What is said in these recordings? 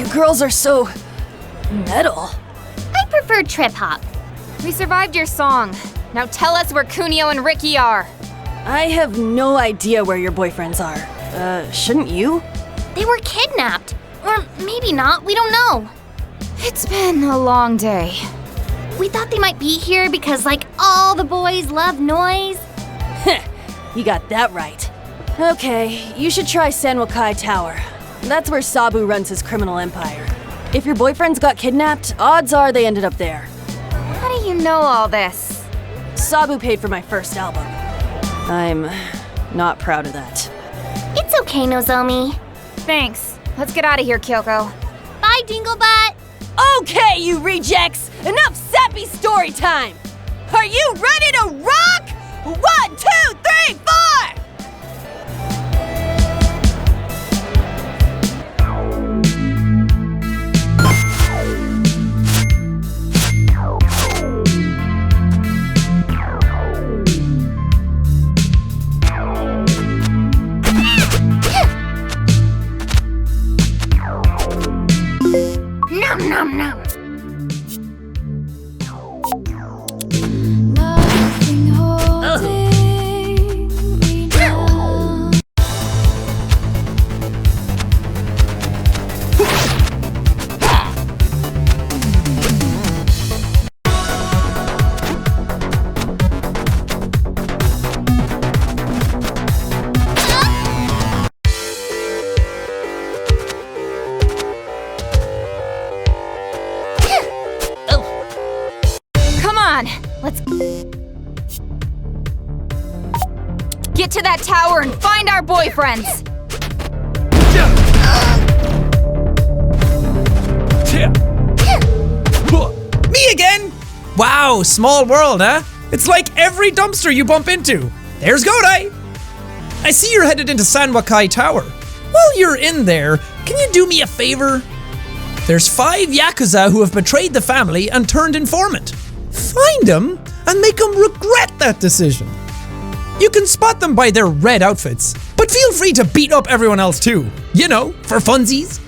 girls are so metal. I prefer trip hop. We survived your song. Now tell us where Kunio and Ricky are. I have no idea where your boyfriends are. Shouldn't you? They were kidnapped. Or maybe not, we don't know. It's been a long day. We thought they might be here because, like, all the boys love noise. You got that right. Okay, you should try Sanwakai Tower. That's where Sabu runs his criminal empire. If your boyfriends got kidnapped, odds are they ended up there. How do you know all this? Sabu paid for my first album. I'm not proud of that. It's okay, Nozomi. Thanks. Let's get out of here, Kyoko. Bye, Dinglebutt. Okay, you rejects! Enough sappy story time! Are you ready to rock? 1, 2, 3, 4! Nom nom nom. Let's get to that tower and find our boyfriends. Me again? Wow, small world, huh? It's like every dumpster you bump into. There's Godai. I see you're headed into Sanwakai Tower. While you're in there, can you do me a favor? There's 5 Yakuza who have betrayed the family and turned informant. Find them and make them regret that decision. You can spot them by their red outfits, but feel free to beat up everyone else too. You know, for funsies.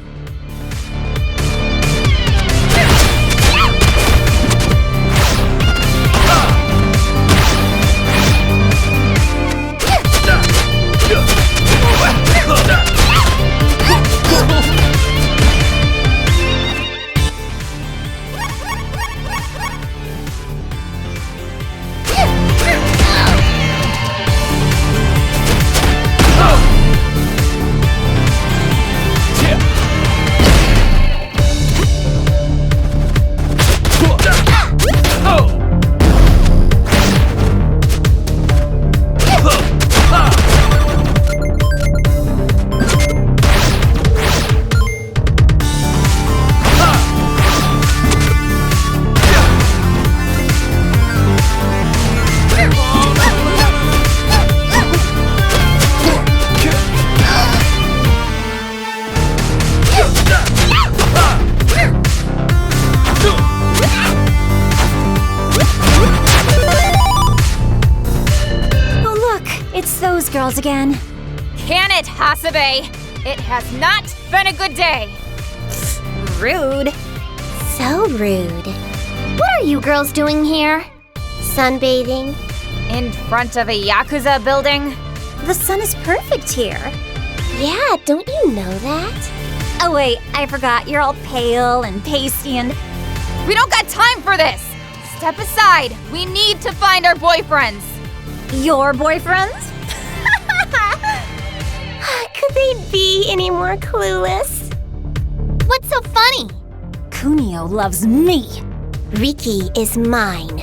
Girls again. Can it, Hasebe? It has not been a good day. Rude. So rude. What are you girls doing here? Sunbathing? In front of a Yakuza building? The sun is perfect here. Yeah, don't you know that? Oh wait, I forgot. You're all pale and pasty and... We don't got time for this! Step aside. We need to find our boyfriends. Your boyfriends? Could they be any more clueless? What's so funny? Kunio loves me. Riki is mine.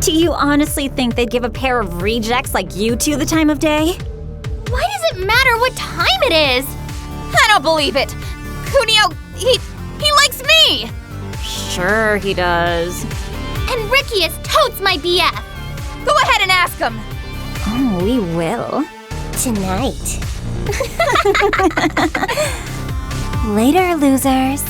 Do you honestly think they'd give a pair of rejects like you two the time of day? Why does it matter what time it is? I don't believe it. Kunio, he likes me. Sure he does. And Riki is totes my BF. Go ahead and ask him. Oh, we will. Tonight. Later, losers.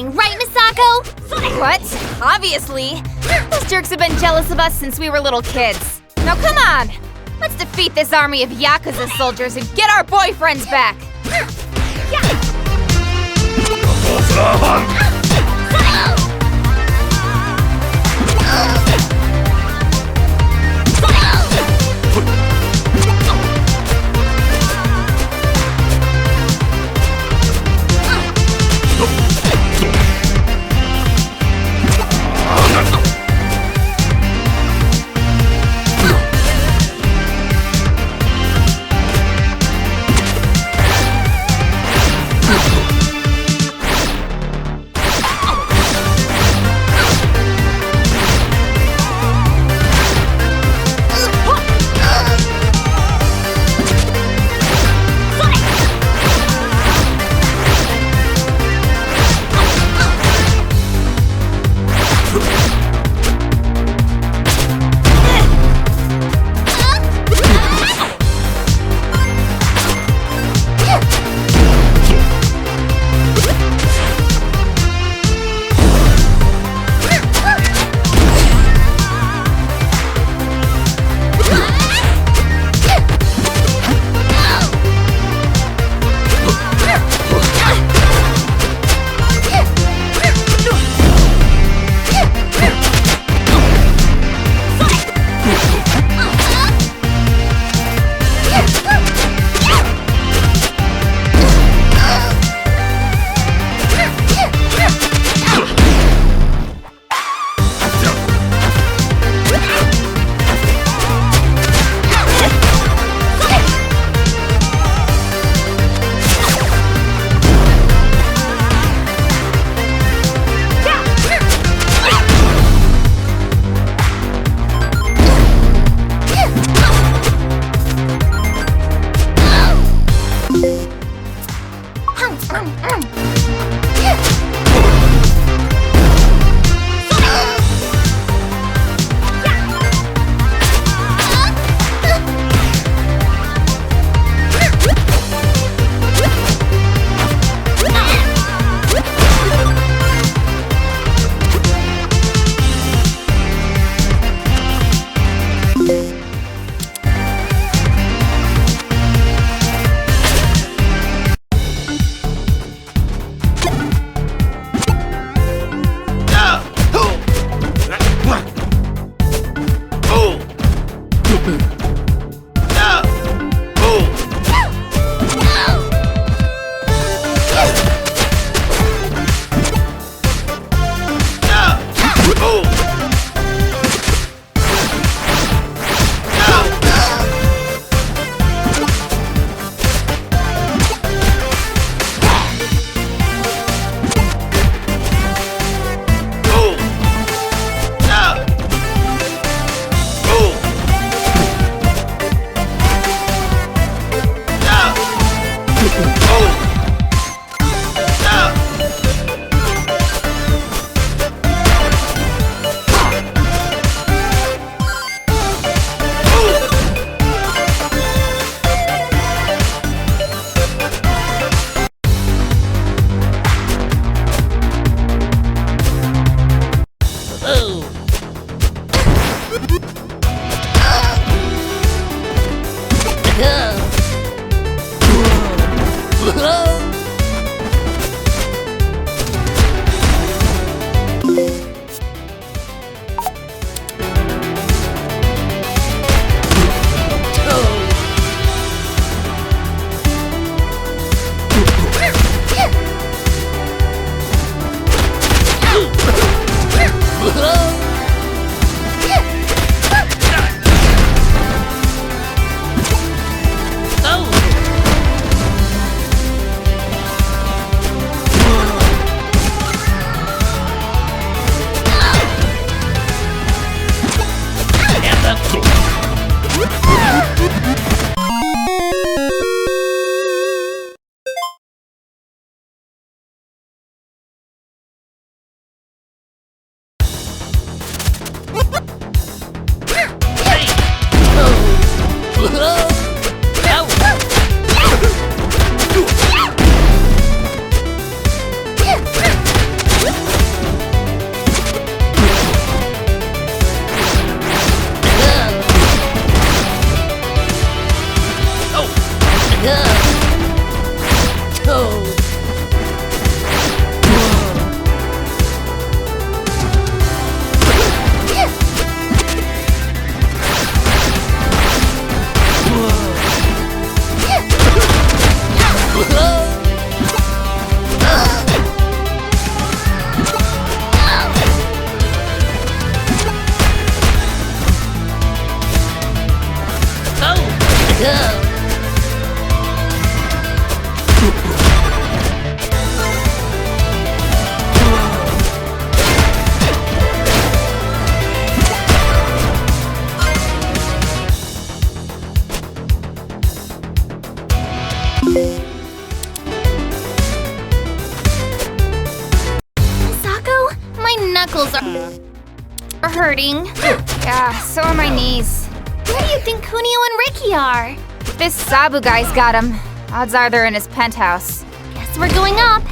Right, Misako? What? Obviously. Those jerks have been jealous of us since we were little kids. Now come on! Let's defeat this army of Yakuza soldiers and get our boyfriends back! ankles are hurting. Yeah, so are my knees. Where do you think Kunio and Ricky are? This Sabu guy's got him. Odds are they're in his penthouse. Guess we're going up.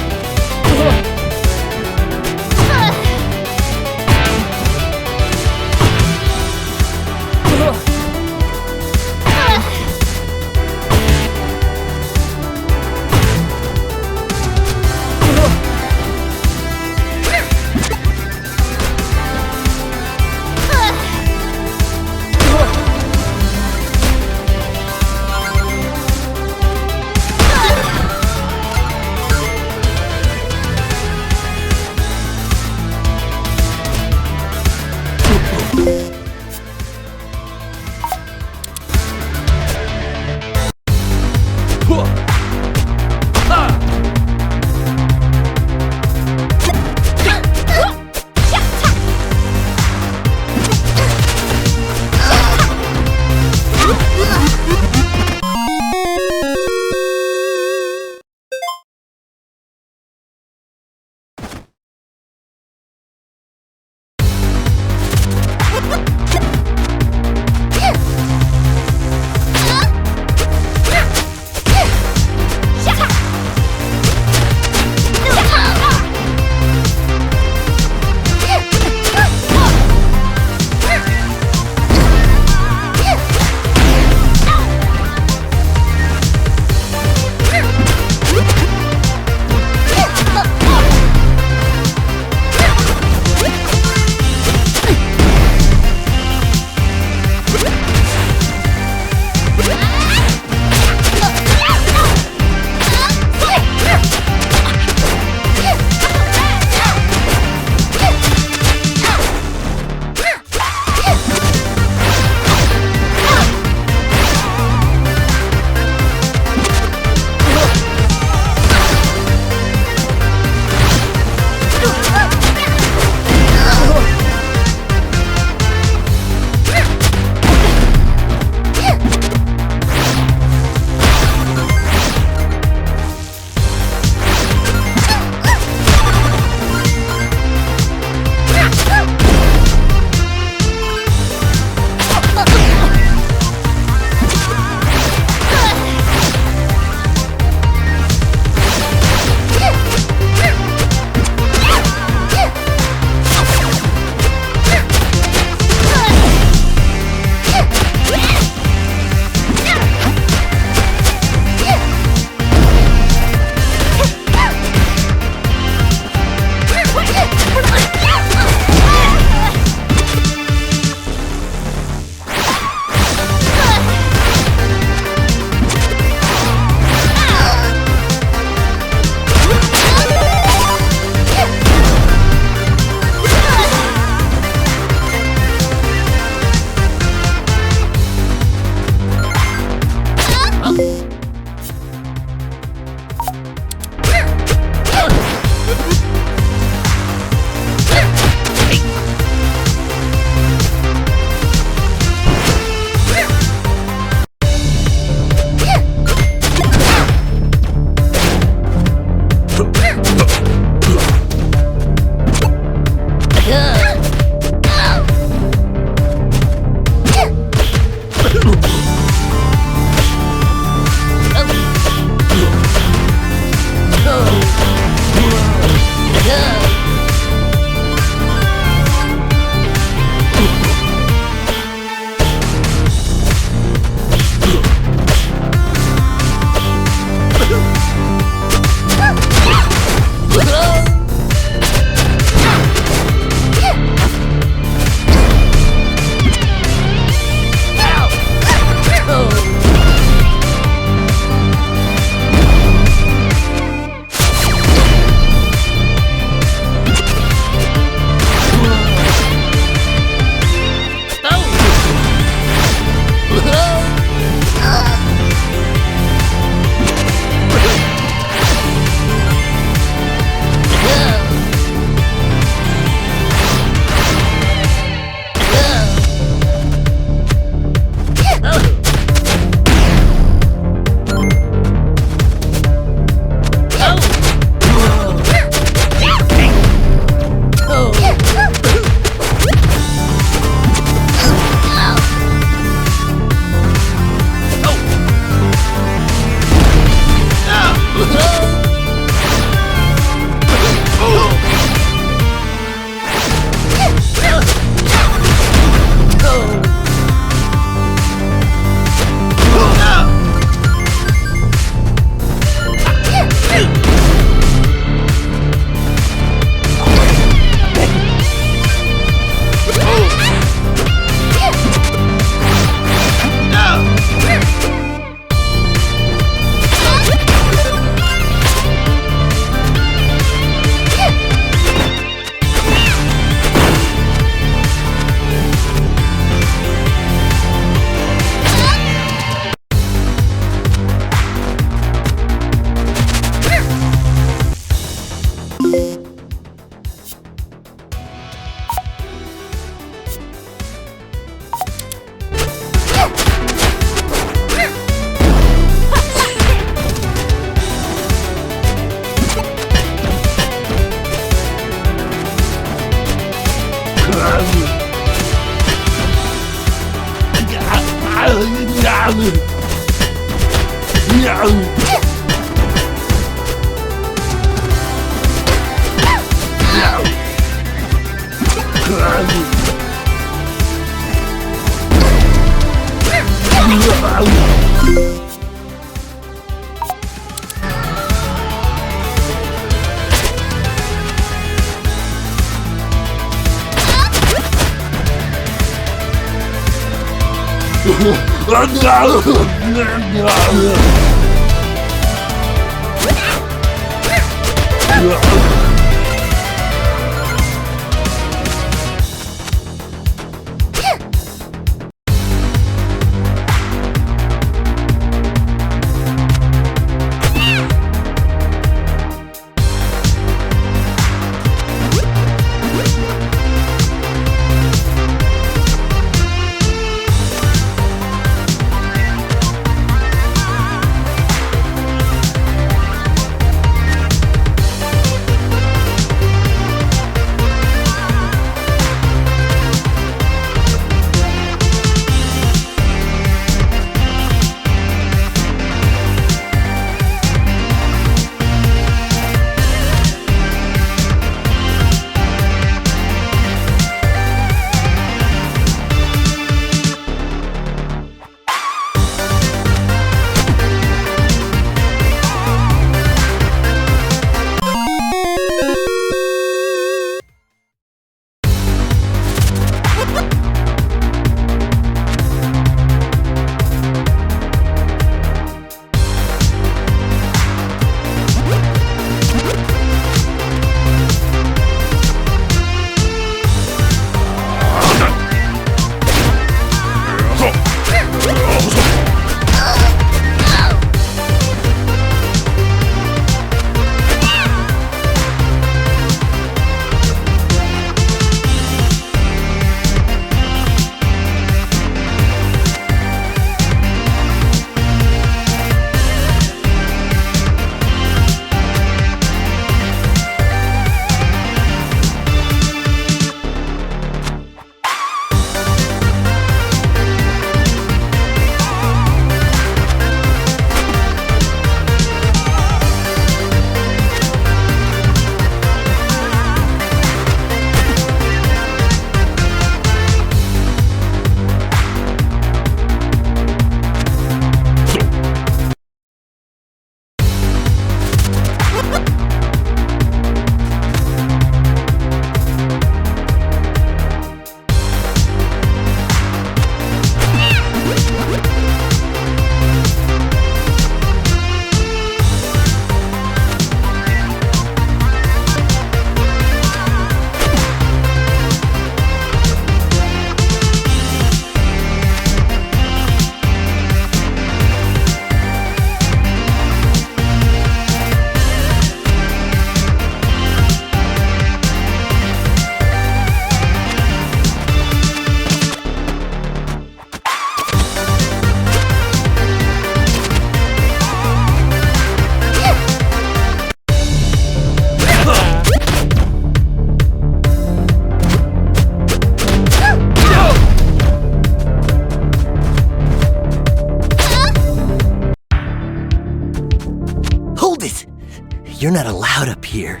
You're not allowed up here.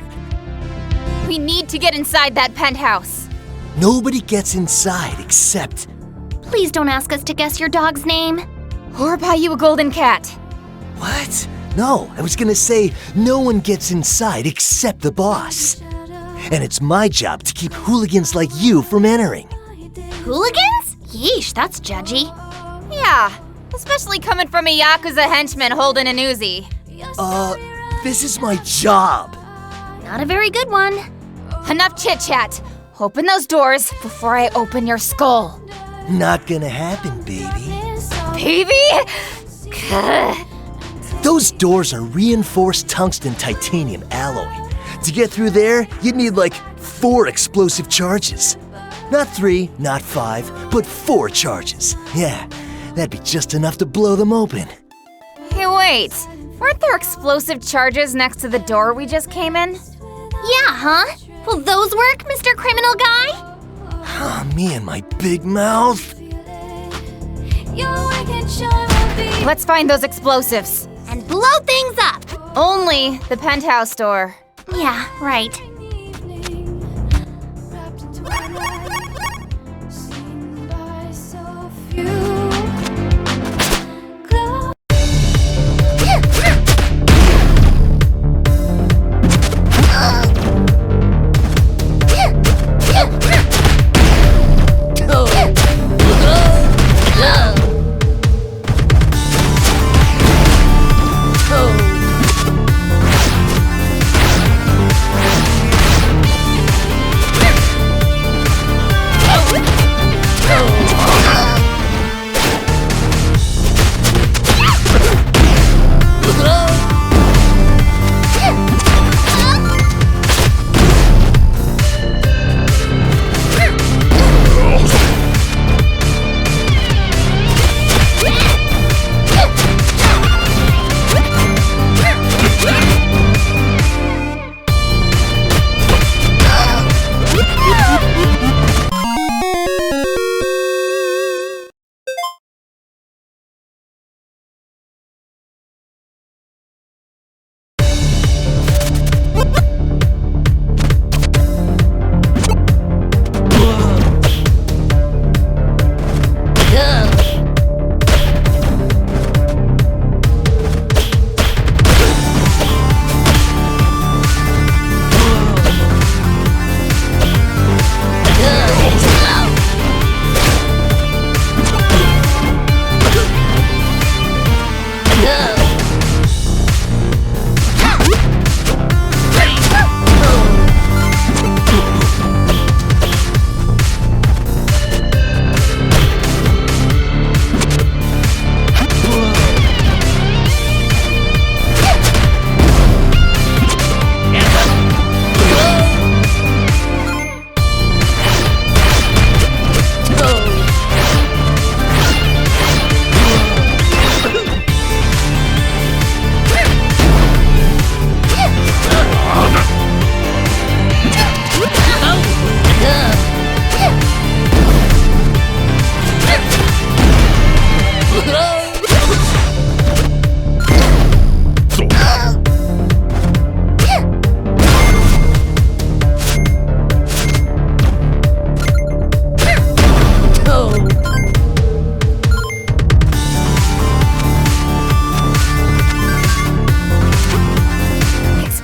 We need to get inside that penthouse. Nobody gets inside except... Please don't ask us to guess your dog's name. Or buy you a golden cat. What? No, I was gonna say no one gets inside except the boss. And it's my job to keep hooligans like you from entering. Hooligans? Yeesh, that's judgy. Yeah, especially coming from a Yakuza henchman holding an Uzi. This is my job. Not a very good one. Enough chit-chat. Open those doors before I open your skull. Not gonna happen, baby. Baby? Those doors are reinforced tungsten titanium alloy. To get through there, you'd need like 4 explosive charges. Not 3, not 5, but 4 charges. Yeah, that'd be just enough to blow them open. Hey, wait. Weren't there explosive charges next to the door we just came in? Yeah, huh? Will those work, Mr. Criminal Guy? Me and my big mouth. You're waking, shine. Let's find those explosives. And blow things up! Only the penthouse door. Yeah, right.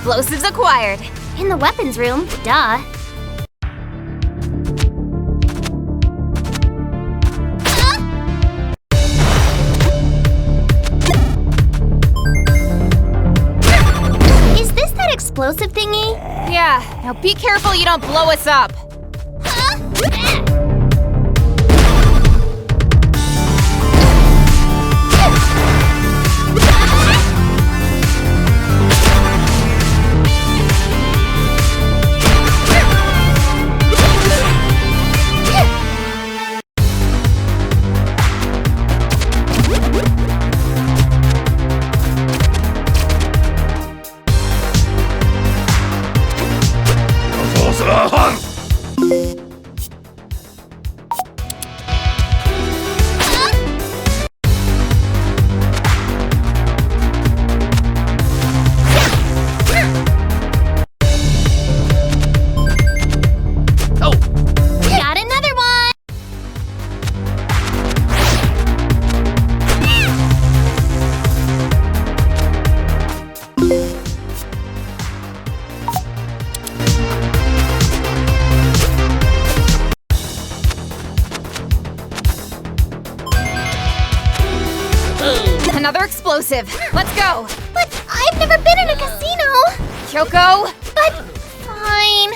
Explosives acquired. In the weapons room, duh. Is this that explosive thingy? Yeah, now be careful you don't blow us up. Got another one! Another explosive. Let's go. But I've never been in a casino! Kyoko. But fine.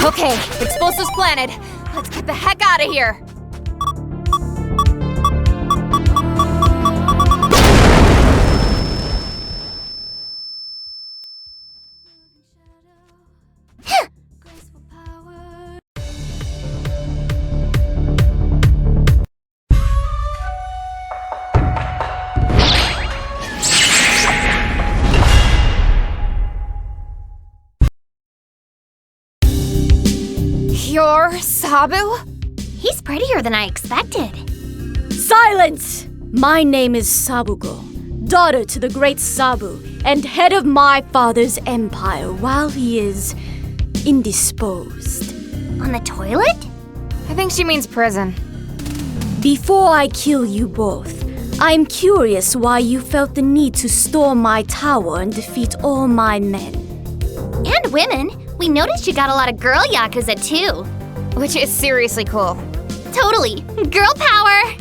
Okay, explosives planted. Let's get the heck out of here. You're Sabu? He's prettier than I expected. Silence! My name is Sabugo, daughter to the great Sabu, and head of my father's empire while he is indisposed. On the toilet? I think she means prison. Before I kill you both, I'm curious why you felt the need to storm my tower and defeat all my men. And women. We noticed you got a lot of girl yakuza too. Which is seriously cool. Totally. Girl power!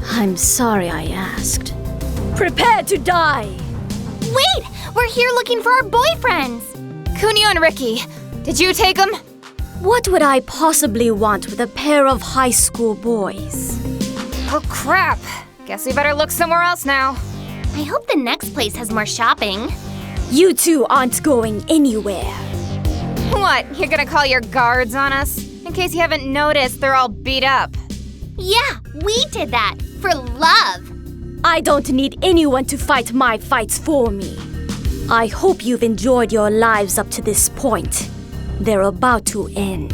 I'm sorry I asked. Prepare to die! Wait! We're here looking for our boyfriends! Kunio and Ricky, did you take them? What would I possibly want with a pair of high school boys? Oh crap! Guess we better look somewhere else now. I hope the next place has more shopping. You two aren't going anywhere. What, you're gonna call your guards on us? In case you haven't noticed, they're all beat up. Yeah, we did that. For love. I don't need anyone to fight my fights for me. I hope you've enjoyed your lives up to this point. They're about to end.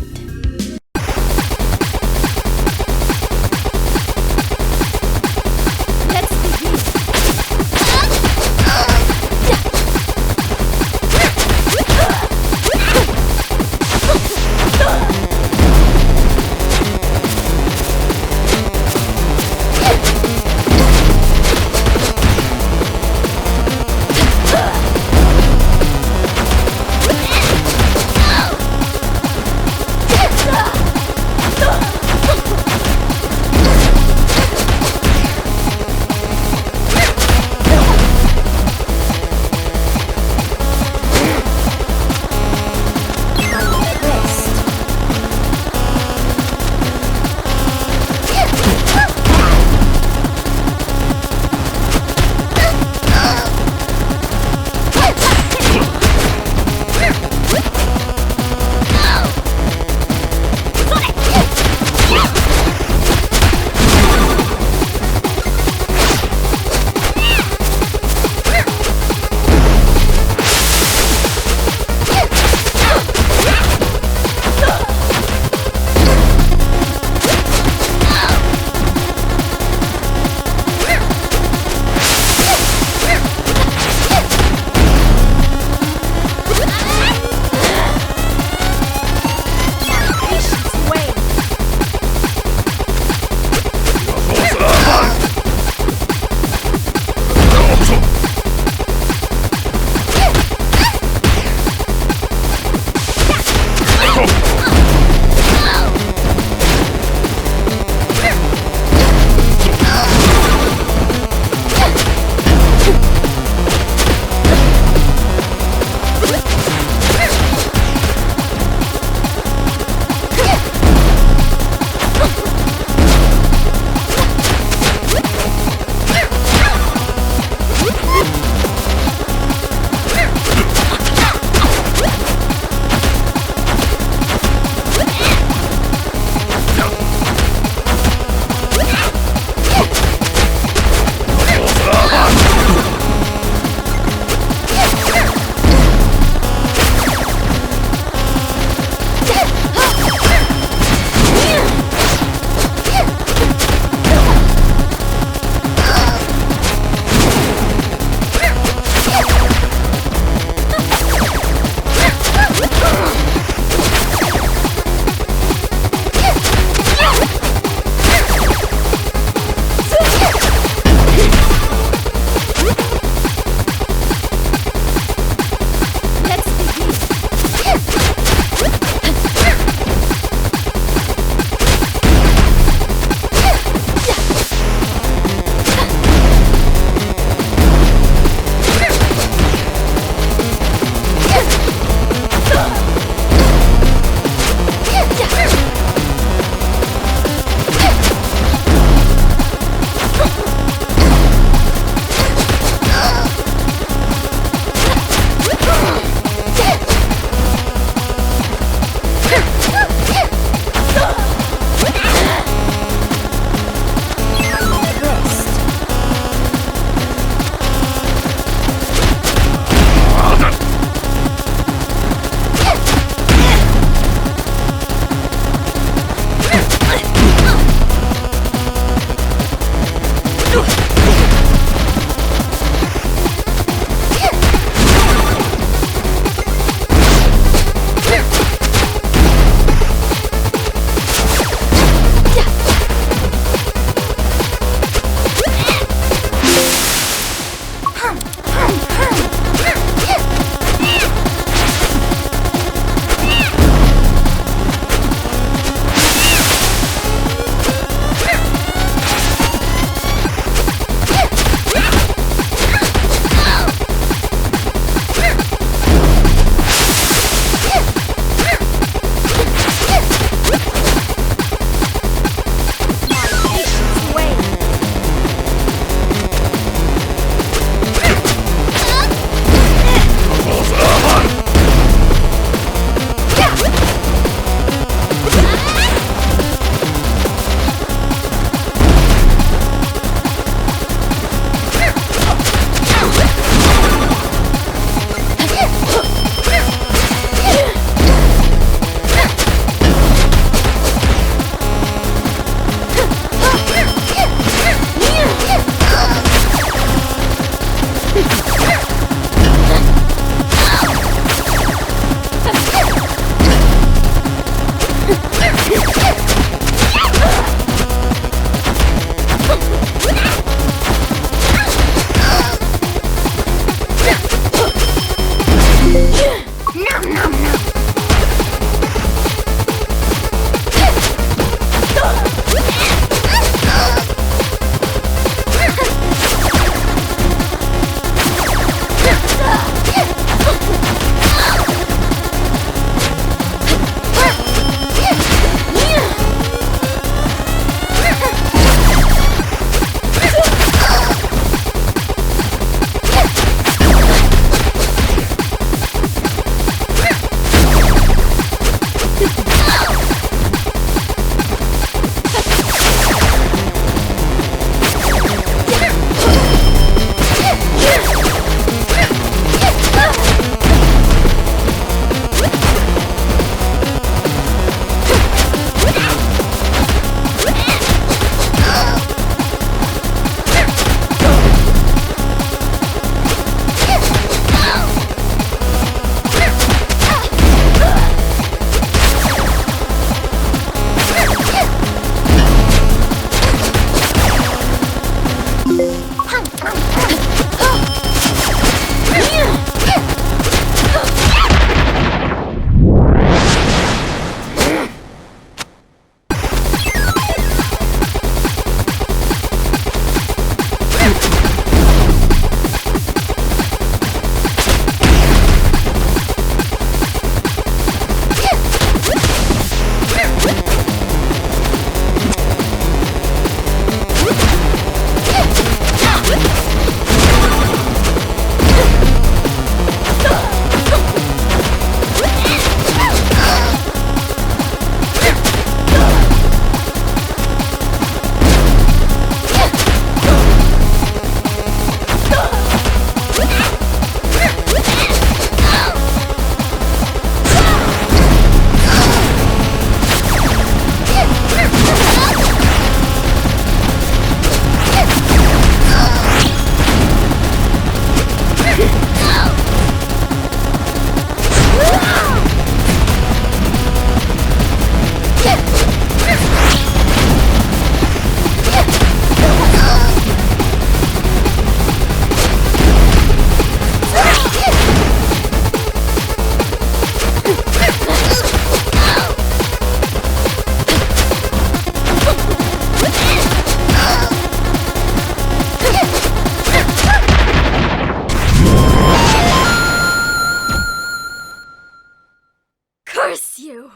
Curse you!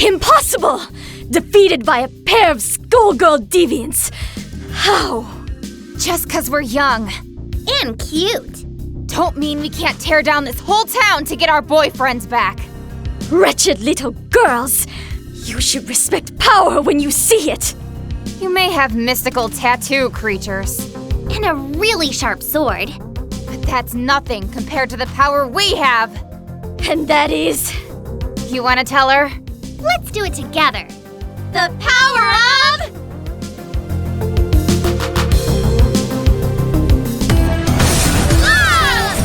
Impossible! Defeated by a pair of schoolgirl deviants. How? Just 'cause we're young. And cute. Don't mean we can't tear down this whole town to get our boyfriends back. Wretched little girls! You should respect power when you see it! You may have mystical tattoo creatures, And a really sharp sword. but that's nothing compared to the power we have. And that is... You wanna tell her? Let's do it together. The power of... love!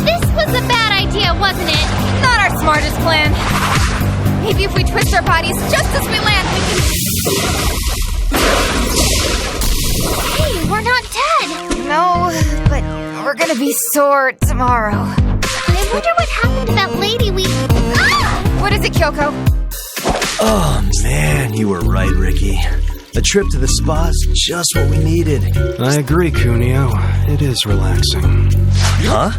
This was a bad idea, wasn't it? Not our smartest plan. Maybe if we twist our bodies just as we land, we can... Hey, we're not dead. No, but we're gonna be sore tomorrow. I wonder what happened to that lady we... Ah! What is it, Kyoko? Oh man, you were right, Ricky. A trip to the spa's just what we needed. I agree, Kunio. It is relaxing. Huh?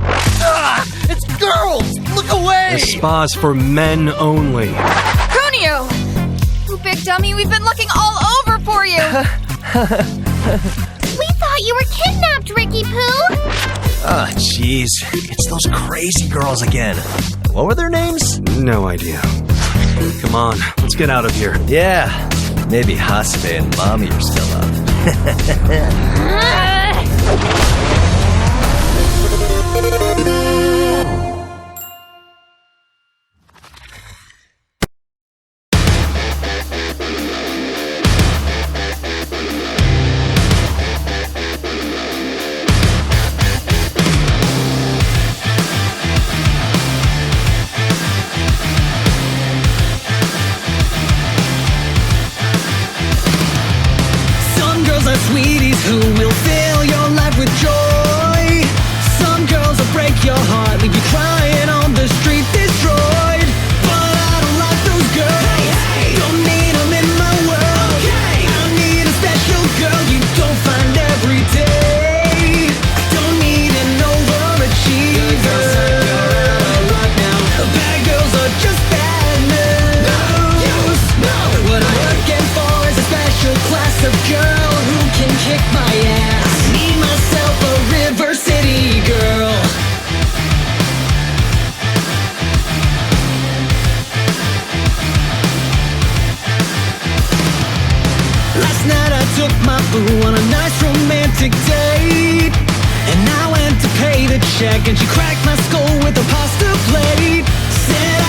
Ah! It's girls! Look away! The spa's for men only. Kunio! You big dummy, we've been looking all over for you! We thought you were kidnapped, Ricky Poo! Ah, jeez. It's those crazy girls again. What were their names? No idea. Come on, let's get out of here. Yeah, maybe Hasebe and Mommy are still up. Some girls are sweeties who will fill your life with joy. Some girls will break your heart, leave you crying on the street destroyed. But I don't like those girls. Don't need them in my world. I need a special girl you don't find every day. I don't need an overachiever. Bad girls are just bad news. What I'm looking for is a special class of girl who can kick my ass. I need myself a River City girl. Last night I took my boo on a nice romantic date, and I went to pay the check and she cracked my skull with a pasta plate. Said